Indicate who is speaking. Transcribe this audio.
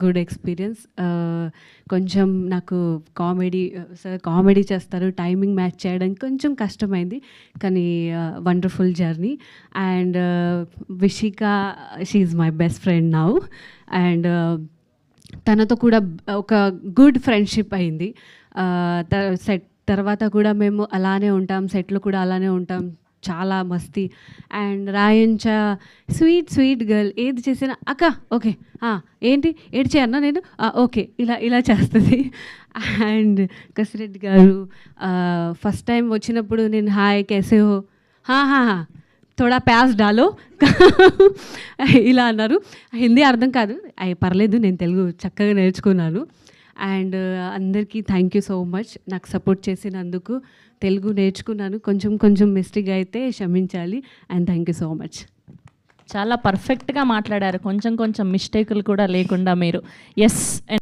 Speaker 1: Good experience. కొంచెం నాకు sir comedy చేస్తారు, టైమింగ్ మ్యాచ్ చేయడానికి కొంచెం కష్టమైంది, కానీ wonderful journey. And Vishika, she is my best friend now. And తనతో కూడా ఒక గుడ్ ఫ్రెండ్షిప్ అయింది. సెట్ తర్వాత కూడా మేము అలానే ఉంటాం, సెట్లో కూడా అలానే ఉంటాం, చాలా మస్తీ. అండ్ రాయంచ స్వీట్ గర్ల్, ఏది చేసినా అక్క ఓకే ఏంటి ఏడు చేయన్నా నేను ఓకే ఇలా చేస్తుంది. అండ్ కసిరెడ్డి గారు ఫస్ట్ టైం వచ్చినప్పుడు నేను హాయ్ కేసే హో, థోడా ప్యాస్ డాలో ఇలా అన్నారు. హిందీ అర్థం కాదు, అవి పర్లేదు, నేను తెలుగు చక్కగా నేర్చుకున్నాను. అండ్ అందరికీ థ్యాంక్ యూ సో మచ్, నాకు సపోర్ట్ చేసినందుకు. తెలుగు నేర్చుకున్నాను, కొంచెం మిస్టేక్ అయితే క్షమించాలి. And thank you so much.
Speaker 2: చాలా పర్ఫెక్ట్గా మాట్లాడారు, కొంచెం మిస్టేకులు కూడా లేకుండా మీరు. ఎస్.